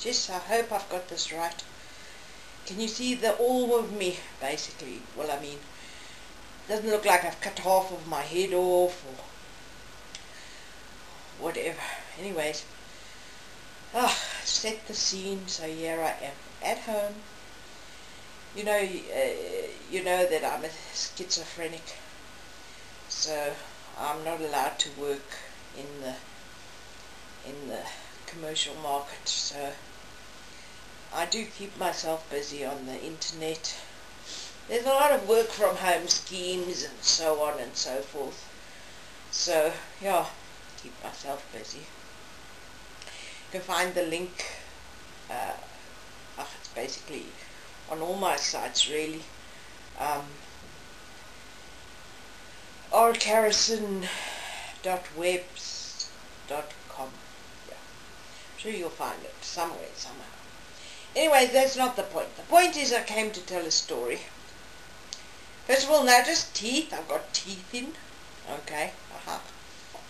Jess, I hope I've got this right. Can you see the all of me, basically? Well, I mean, doesn't look like I've cut half of my head off or whatever. Anyways, set the scene. So here I am at home. You know that I'm a schizophrenic, so I'm not allowed to work in the commercial market. So I do keep myself busy on the internet. There's a lot of work from home schemes and so on and so forth. So yeah, keep myself busy. You can find the link. It's basically on all my sites really. Carosin.webs.com. Yeah, I'm sure you'll find it somewhere, somehow. Anyways, that's not the point. The point is I came to tell a story. First of all, notice teeth. I've got teeth in. Okay.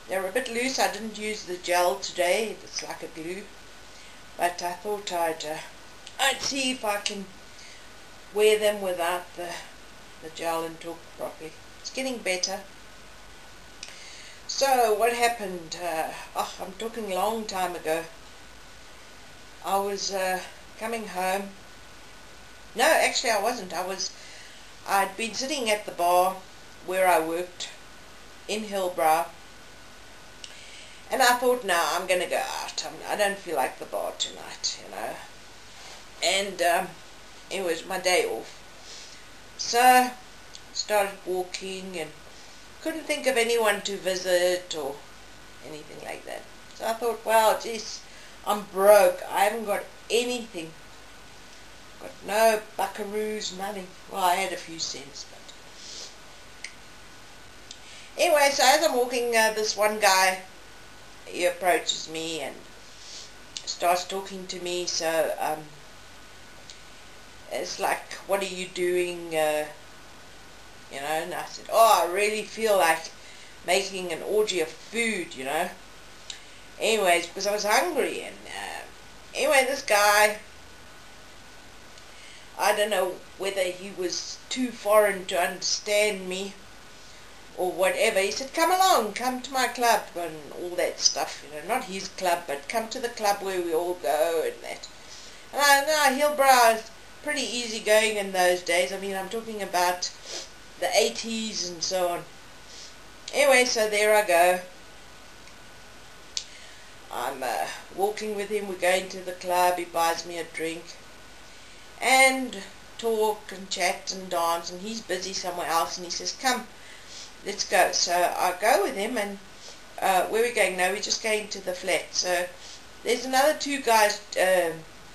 They're a bit loose. I didn't use the gel today. It's like a glue. But I thought I'd see if I can wear them without the gel and talk properly. It's getting better. So what happened? I'm talking a long time ago. I was coming home. No, actually I wasn't. I'd been sitting at the bar where I worked in Hillbrow, and I thought, no, I'm going to go out. I don't feel like the bar tonight, you know. And it was my day off. So started walking and couldn't think of anyone to visit or anything like that. So I thought, well, geez, I'm broke. I haven't got anything. Got no buckaroos, nothing. Well, I had a few cents, but anyway, so as I'm walking, this one guy, he approaches me and starts talking to me. So it's like, what are you doing? You know, and I said, I really feel like making an orgy of food, you know. Anyways, because I was hungry, and anyway, this guy, I don't know whether he was too foreign to understand me or whatever. He said, come along, come to my club and all that stuff, you know, not his club, but come to the club where we all go and that. And I know Hillbrow is pretty easy going in those days. I mean, I'm talking about the 80s and so on. Anyway, so there I go. I'm walking with him. We're going to the club. He buys me a drink and talk and chat and dance, and he's busy somewhere else, and he says, come, let's go. So I go with him, and where are we going? No, we're just going to the flat. So there's another two guys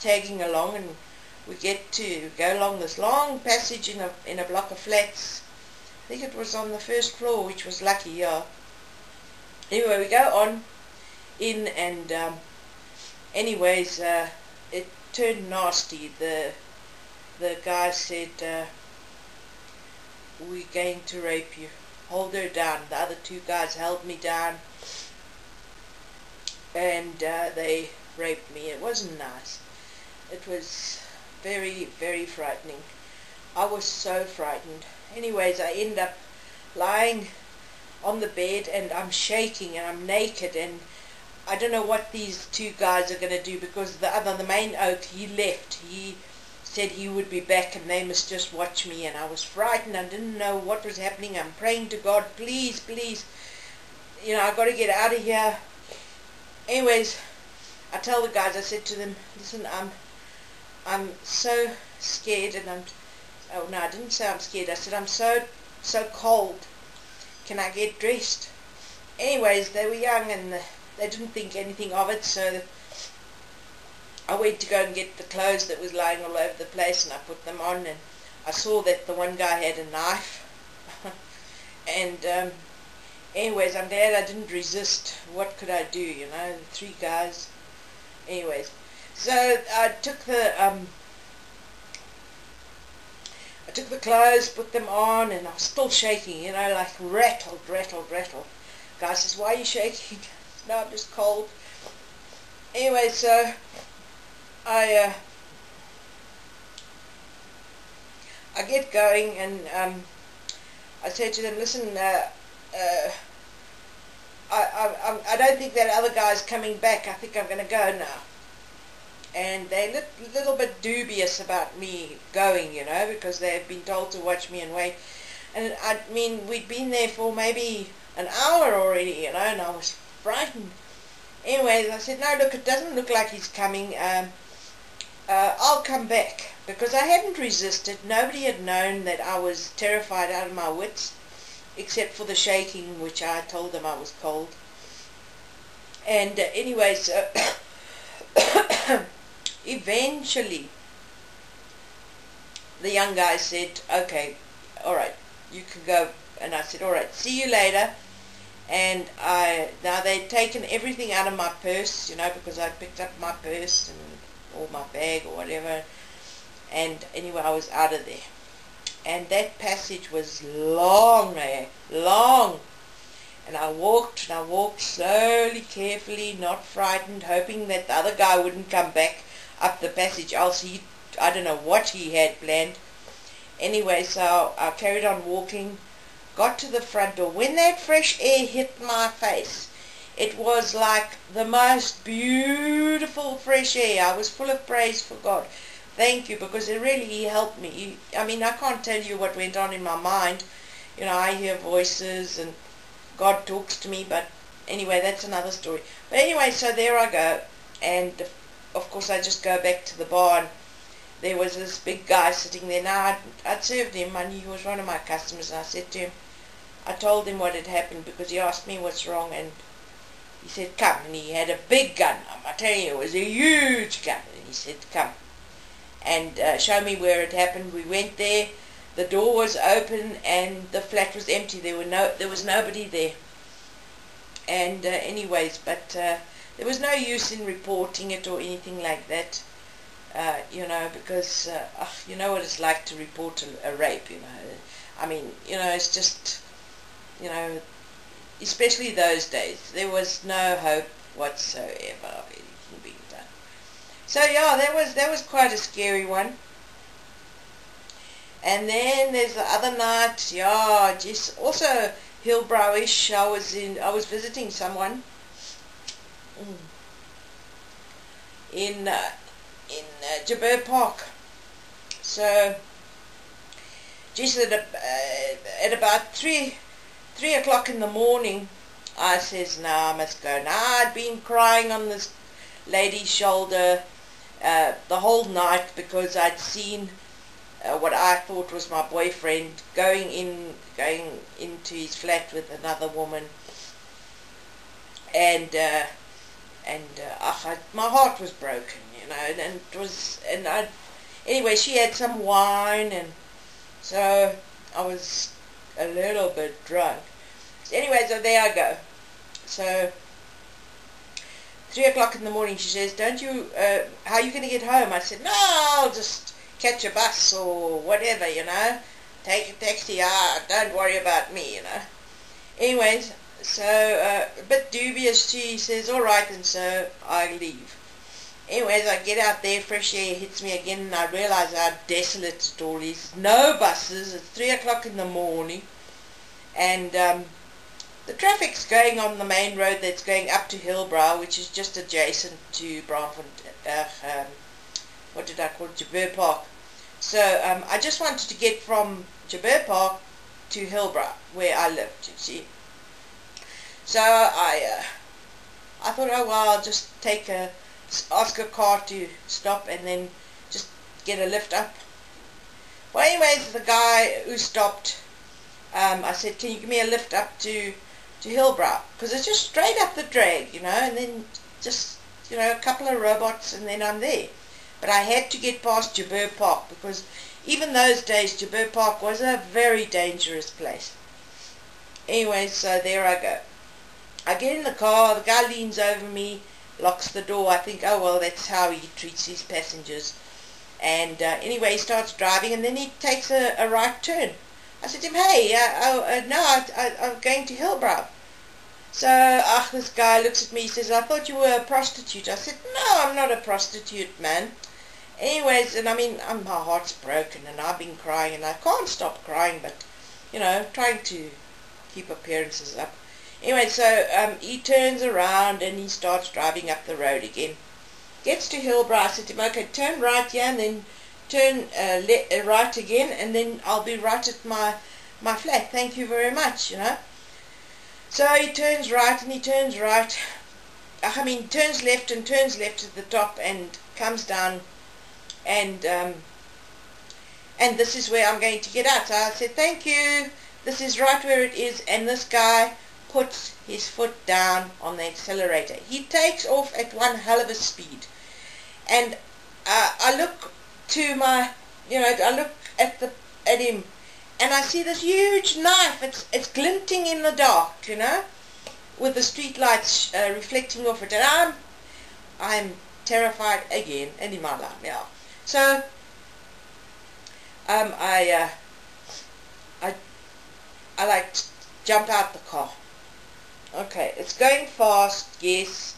tagging along, and we get to go along this long passage in a block of flats. I think it was on the first floor, which was lucky, yeah. Anyway, we go on in, and anyways, it turned nasty. The guy said, we're going to rape you. Hold her down. The other two guys held me down, and they raped me. It wasn't nice. It was very, very frightening. I was so frightened. Anyways, I end up lying on the bed, and I'm shaking, and I'm naked, and I don't know what these two guys are going to do, because the main oak, he left. He said he would be back, and they must just watch me, and I was frightened. I didn't know what was happening. I'm praying to God, please, please, you know, I've got to get out of here. Anyways, I tell the guys, I said to them, listen, I'm so scared, and oh no, I didn't say I'm scared. I said I'm so cold. Can I get dressed? Anyways, they were young, and they didn't think anything of it, so I went to go and get the clothes that was lying all over the place, and I put them on, and I saw that the one guy had a knife. And anyways, I'm glad I didn't resist. What could I do, you know, three guys. Anyways, so I took the clothes, put them on, and I was still shaking, you know, like rattled. Guy says, why are you shaking? No, I'm just cold. Anyway, so I get going, and I said to them, listen, I don't think that other guy's coming back. I think I'm going to go now. And they're a little bit dubious about me going, you know, because they've been told to watch me and wait. And I mean, we'd been there for maybe an hour already, you know, and I was frightened. Anyways, I said, no, look, it doesn't look like he's coming. I'll come back, because I hadn't resisted. Nobody had known that I was terrified out of my wits, except for the shaking, which I told them I was cold. And anyways, eventually the young guy said, okay, all right, you can go. And I said, all right, see you later. And now they'd taken everything out of my purse, you know, because I picked up my purse or my bag or whatever. And anyway, I was out of there. And that passage was long, long. And I walked slowly, carefully, not frightened, hoping that the other guy wouldn't come back up the passage, else I don't know what he had planned. Anyway, so I carried on walking, got to the front door. When that fresh air hit my face, it was like the most beautiful fresh air. I was full of praise for God. Thank you, because it really helped me. I mean, I can't tell you what went on in my mind. You know, I hear voices and God talks to me, but anyway, that's another story. But anyway, so there I go, and of course I just go back to the bar, and there was this big guy sitting there. Now, I'd served him money. He was one of my customers, and I said to him, I told him what had happened, because he asked me what's wrong, and he said, come. And he had a big gun. I'm telling you, it was a huge gun. And he said, come and show me where it happened. We went there. The door was open, and the flat was empty. There was nobody there. And anyways, but there was no use in reporting it or anything like that. You know, because you know what it's like to report a rape, you know. I mean, you know, it's just, you know, especially those days, there was no hope whatsoever of anything being done. So yeah, that was quite a scary one. And then there's the other night, yeah, just also Hillbrowish. I was visiting someone in Jabir Park. So just at about 3 o'clock in the morning, I says, no, I must go. Now, I'd been crying on this lady's shoulder the whole night, because I'd seen what I thought was my boyfriend going into his flat with another woman, and my heart was broken, you know. And it was, anyway, she had some wine, and so I was a little bit drunk. So anyway, so there I go. So 3 o'clock in the morning, she says, don't you, how are you going to get home? I said, no, I'll just catch a bus or whatever, you know, take a taxi, don't worry about me, you know. Anyways, so a bit dubious, she says, all right, and so I leave. Anyways, I get out there, fresh air hits me again, and I realize how desolate it all is. No buses, it's 3 o'clock in the morning, and the traffic's going on the main road that's going up to Hillbrow, which is just adjacent to what did I call it, Jabir Park. So I just wanted to get from Jabir Park to Hillbrow, where I lived, you see. So I thought, oh well, I'll just ask a car to stop and then just get a lift up. Well, anyways, the guy who stopped, I said, can you give me a lift up to Hillbrow? Because it's just straight up the drag, you know, and then just, you know, a couple of robots and then I'm there. But I had to get past Jabir Park, because even those days Jabir Park was a very dangerous place. Anyway, so there I go. I get in the car, the guy leans over me, locks the door. I think, oh well, that's how he treats his passengers. And anyway, he starts driving, and then he takes a right turn. I said to him, hey, no, I'm going to Hillbrow. So, this guy looks at me, he says, I thought you were a prostitute. I said, no, I'm not a prostitute, man. Anyways, and I mean, my heart's broken, and I've been crying, and I can't stop crying, but, trying to keep appearances up. Anyway, so he turns around, and he starts driving up the road again. Gets to Hillborough. I said to him, okay, turn right here, and then turn right again, and then I'll be right at my flat. Thank you very much, So he turns right, and he turns right. Turns left and turns left at the top, and comes down, and this is where I'm going to get out. So I said, thank you, this is right where it is, and this guy puts his foot down on the accelerator. He takes off at one hell of a speed, and I look to my, I look at him, and I see this huge knife. It's glinting in the dark, with the street lights reflecting off it, and I'm terrified again, and in my life now. So I like jump out the car. Okay, it's going fast, yes,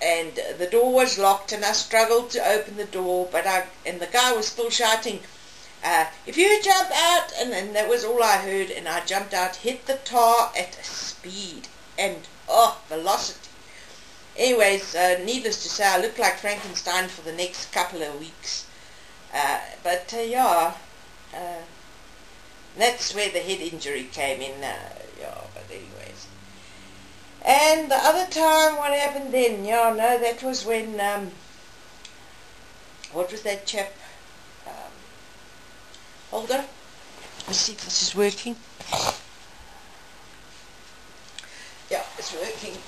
and the door was locked, and I struggled to open the door, and the guy was still shouting, if you jump out, and that was all I heard, and I jumped out, hit the tar at a speed, and velocity. Anyways, needless to say, I looked like Frankenstein for the next couple of weeks, but that's where the head injury came in, but anyways. And the other time, what happened then? That was when, what was that chap? Hold on. Let's see if this is working. Yeah, it's working.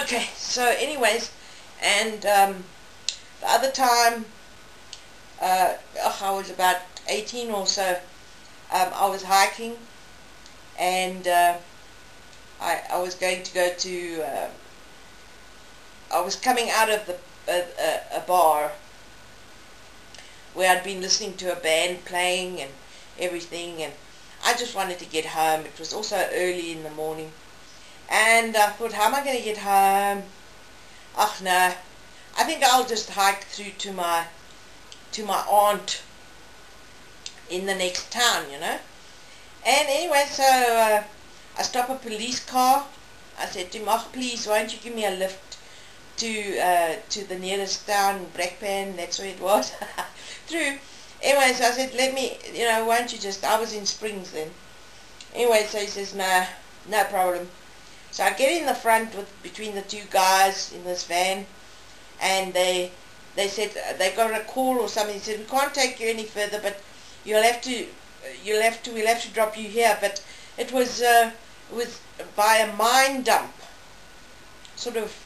Okay, so anyways, and the other time, I was about 18 or so, I was hiking, and I was going to go to, I was coming out of a bar where I'd been listening to a band playing and everything, and I just wanted to get home. It was also early in the morning, and I thought, how am I going to get home? No, I think I'll just hike through to my aunt in the next town, And anyway, so I stop a police car. I said to him, please, won't you give me a lift to the nearest town, Brakpan, that's where it was, through. Anyway, so I said, let me, won't you just, I was in Springs then. Anyway, so he says, no problem. So I get in the front between the two guys in this van, and they said they got a call or something. They said, we can't take you any further, but we'll have to drop you here. But it was by a mine dump, sort of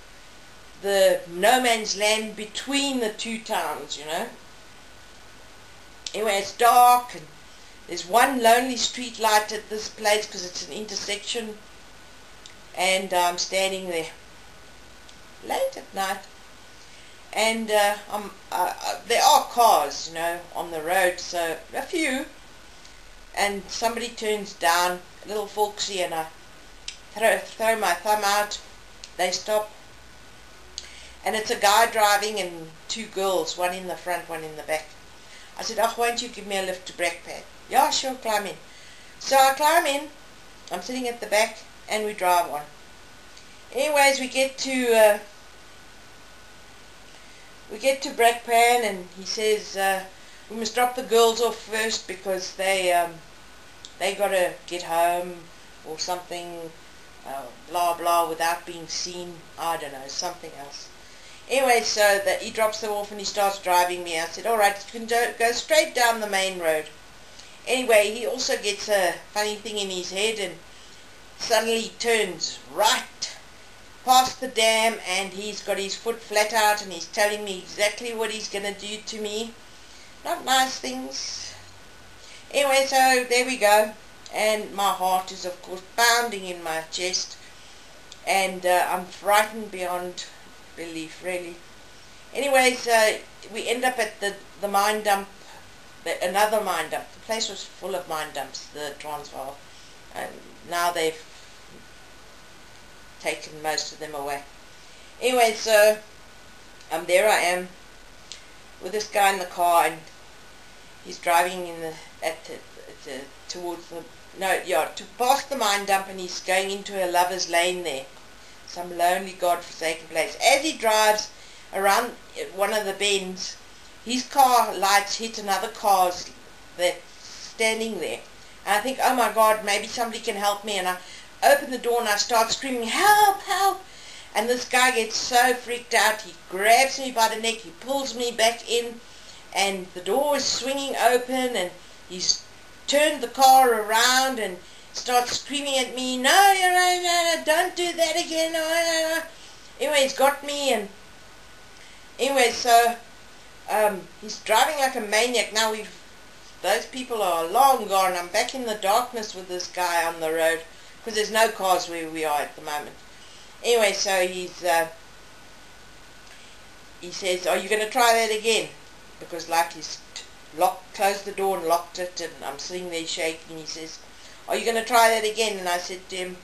the no man's land between the two towns, Anyway, it's dark, and there's one lonely street light at this place because it's an intersection, and I'm standing there late at night, and there are cars, on the road, so a few, and somebody turns down a little folksy, and I throw my thumb out. They stop, and it's a guy driving and two girls, one in the front, one in the back. I said, won't you give me a lift to Brakpan? Yeah, sure, climb in. So I climb in, I'm sitting at the back, and we drive on. Anyways, we get to Brakpan, and he says, we must drop the girls off first because they gotta get home or something, blah blah, without being seen. I don't know, something else. Anyway, so he drops them off and he starts driving me. I said, alright, you can go straight down the main road. Anyway, he also gets a funny thing in his head, and suddenly turns right past the dam, and he's got his foot flat out, and he's telling me exactly what he's going to do to me. Not nice things. Anyway, so there we go, and my heart is of course pounding in my chest, and I'm frightened beyond belief, really. Anyways, we end up at the mine dump, another mine dump. The place was full of mine dumps, the Transvaal, and now they've taken most of them away. Anyway, so there I am with this guy in the car, and he's driving in towards the to past the mine dump, and he's going into a lover's lane there, some lonely God-forsaken place. As he drives around one of the bends, his car lights hit another car's that's standing there, and I think, oh my God, maybe somebody can help me, and I open the door and I start screaming, help, help, and this guy gets so freaked out, he grabs me by the neck, he pulls me back in, and the door is swinging open, and he's turned the car around and starts screaming at me, no, no, don't do that again, no. Anyway, he's got me, and anyway, so he's driving like a maniac. Now those people are long gone. I'm back in the darkness with this guy on the road, because there's no cars where we are at the moment. Anyway, so he says, are you going to try that again? Because like he's closed the door and locked it, and I'm sitting there shaking. He says, are you going to try that again? And I said to him,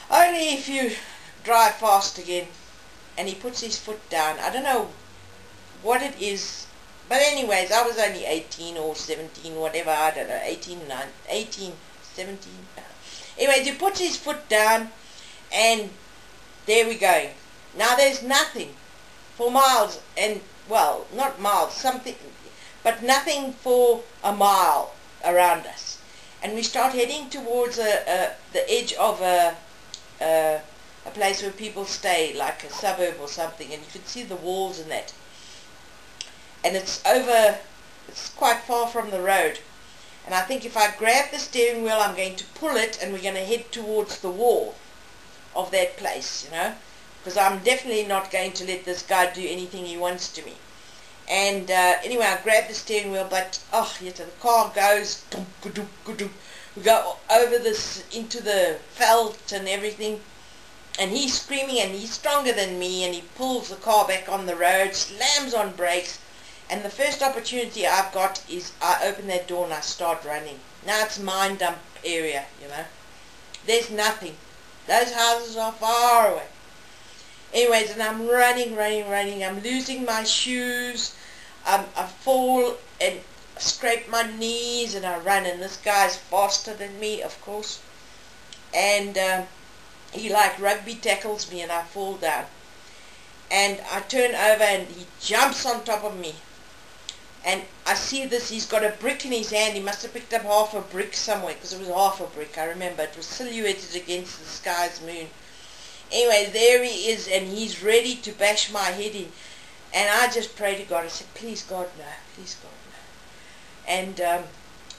only if you drive fast again. And he puts his foot down. I don't know what it is, but anyways, I was only 18 or 17, whatever, I don't know, 18, 17. Anyways, he puts his foot down, and there we go. Now there's nothing for miles, and well, not miles, something, but nothing for a mile around us. And we start heading towards the edge of a place where people stay, like a suburb or something, and you could see the walls and that. And it's quite far from the road. And I think if I grab the steering wheel, I'm going to pull it, and we're going to head towards the wall of that place, you know, because I'm definitely not going to let this guy do anything he wants to me. And anyway, I grab the steering wheel, but the car goes, we go over this into the veld and everything, and he's screaming, and he's stronger than me, and he pulls the car back on the road, slams on brakes, and the first opportunity I've got is I open that door and I start running. Now it's mine dump area, you know. There's nothing. Those houses are far away. Anyways, and I'm running. I'm losing my shoes. I fall and scrape my knees, and I run, and this guy's faster than me, of course. And he like rugby tackles me, and I fall down. And I turn over, and he jumps on top of me. And I see this, he's got a brick in his hand. He must have picked up half a brick somewhere, because it was half a brick, I remember. It was silhouetted against the sky's moon. Anyway, there he is, and he's ready to bash my head in. And I just pray to God. I said, please God, no. Please God, no. And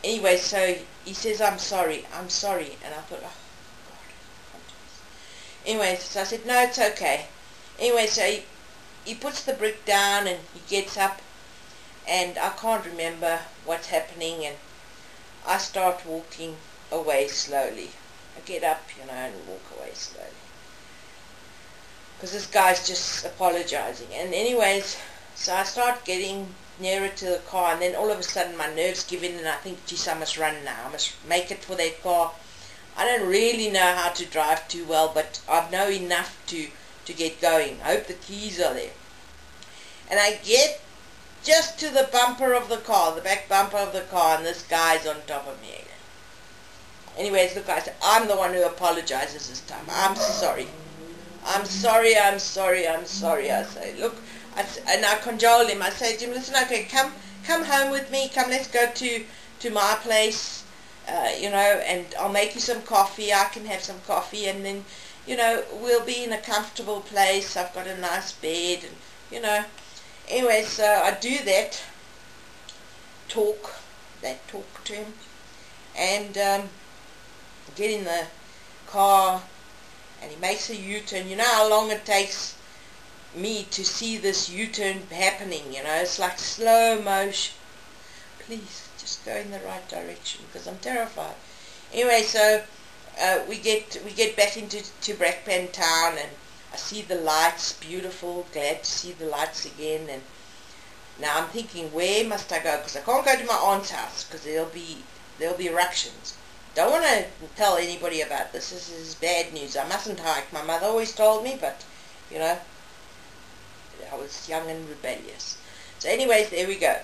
anyway, so he says, I'm sorry. And I thought, oh, God. Anyway, so I said, no, it's okay. Anyway, so he puts the brick down, and he gets up. And I can't remember what's happening, and I start walking away slowly. I get up, you know, and walk away slowly. Because this guy's just apologizing. And anyways, so I start getting nearer to the car, and then all of a sudden my nerves give in, and I think, geez, I must run now. I must make it for that car. I don't really know how to drive too well, but I know enough to get going. I hope the keys are there. And I get just to the bumper of the car, the back bumper of the car, and this guy's on top of me again. Anyways, look, I said, I'm the one who apologizes this time. I'm sorry. I say, look, and I cajole him. I say to him, listen, okay, come home with me. Come, let's go to my place, you know, and I'll make you some coffee. I can have some coffee, and then, you know, we'll be in a comfortable place. I've got a nice bed, and, you know. Anyway, so I do that, talk to him, and get in the car, and he makes a U-turn. You know how long it takes me to see this U-turn happening, you know, it's like slow motion. Please, just go in the right direction, because I'm terrified. Anyway, so we get back into Brakpan town, and I see the lights, beautiful, glad to see the lights again. And now I'm thinking, where must I go? Because I can't go to my aunt's house, because there'll be ructions. don't want to tell anybody about this. This is bad news. I mustn't hike. My mother always told me, but, you know, I was young and rebellious. So anyways, there we go.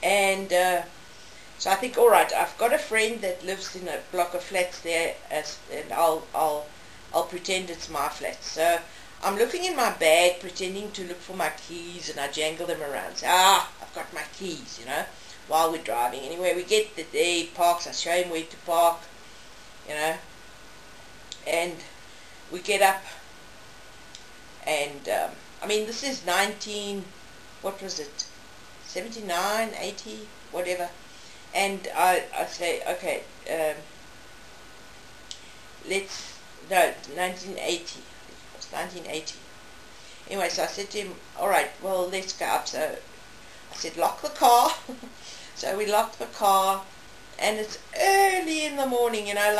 And so I think, all right, I've got a friend that lives in a block of flats there, and I'll pretend it's my flat. So I'm looking in my bag, pretending to look for my keys, and I jangle them around. So, I've got my keys, you know, while we're driving. Anyway, we get there, he parks, I show him where to park, you know, and we get up, and, I mean, this is what was it, 79, 80, whatever, and I say, okay, no, 1980, it was 1980. Anyway, so I said to him, alright, well, let's go up. So I said, lock the car. So we locked the car, and it's early in the morning, you know,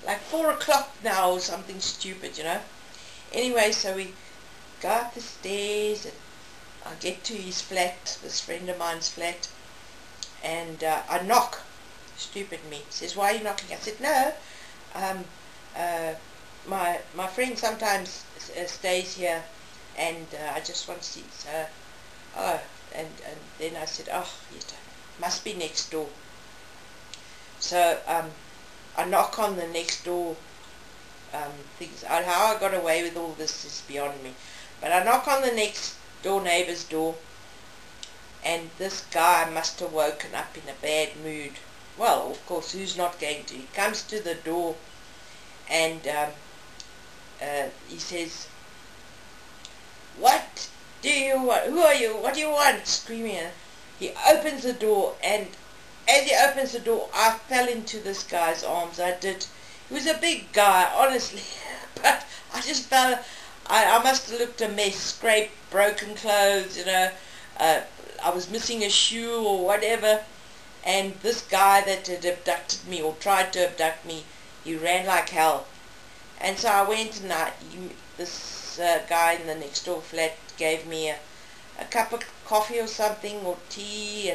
like 4 o'clock now or something stupid, you know. Anyway, so we go up the stairs, and I get to his flat, this friend of mine's flat, and I knock. Stupid me. He says, why are you knocking? I said, no, my friend sometimes stays here, and I just want to see. So, and then I said, it must be next door. So I knock on the next door things. How I got away with all this is beyond me. But I knock on the next door neighbor's door, and this guy must have woken up in a bad mood. Well, of course, who's not going to? He comes to the door, and he says, what do you want? Who are you? What do you want? Screaming. He opens the door, and as he opens the door, I fell into this guy's arms. I did. He was a big guy, honestly, but I just fell. I must have looked a mess, scraped, broken clothes, you know. I was missing a shoe or whatever, and this guy that had abducted me, or tried to abduct me, he ran like hell. And so I went, and this guy in the next door flat gave me a cup of coffee or something, or tea,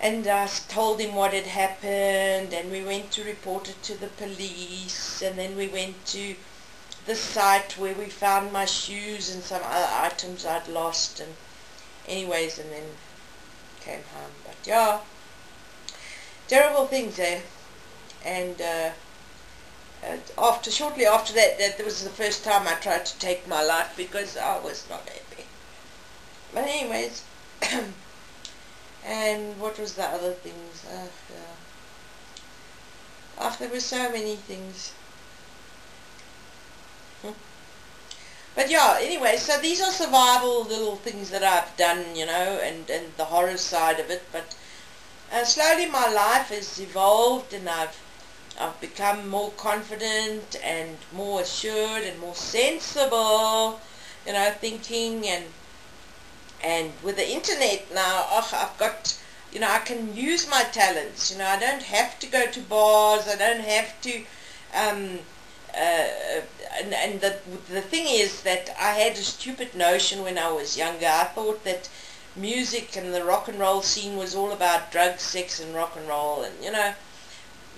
and I told him what had happened, and we went to report it to the police, and then we went to the site where we found my shoes and some other items I'd lost, and anyways, and then came home. But yeah, terrible things there. And shortly after that was the first time I tried to take my life, because I was not happy. But anyways, and what was the other things? There were so many things. But yeah, anyway, so these are survival little things that I've done, you know, and the horror side of it. But slowly my life has evolved, and I've become more confident and more assured and more sensible, you know, thinking, and with the internet now, I've got, you know, I can use my talents, you know. I don't have to go to bars, I don't have to, and the thing is that I had a stupid notion when I was younger. I thought that music and the rock and roll scene was all about drugs, sex and rock and roll, and, you know,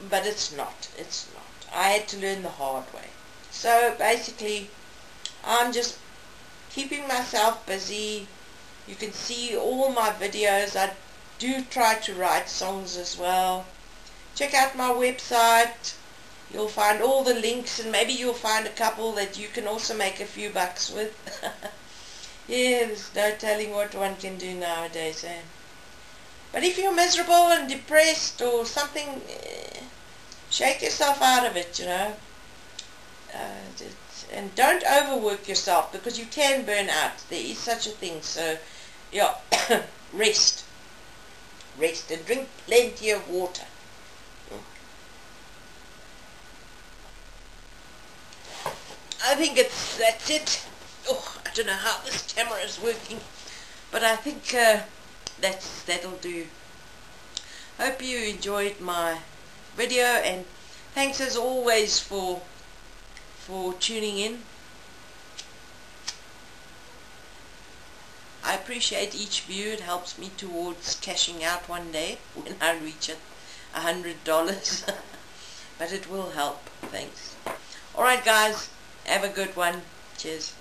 but it's not. It's not. I had to learn the hard way. So basically, I'm just keeping myself busy. You can see all my videos. I do try to write songs as well. Check out my website. You'll find all the links, and maybe you'll find a couple that you can also make a few bucks with. Yeah, there's no telling what one can do nowadays, eh? But if you're miserable and depressed or something, shake yourself out of it, you know. And don't overwork yourself, because you can burn out. There is such a thing. So, yeah, rest. Rest and drink plenty of water. I think that's it. Oh, I don't know how this camera is working, but I think that'll do. Hope you enjoyed my video, and thanks as always for tuning in. I appreciate each view. It helps me towards cashing out one day when I reach it. $100. But it will help. Thanks. Alright guys, have a good one. Cheers.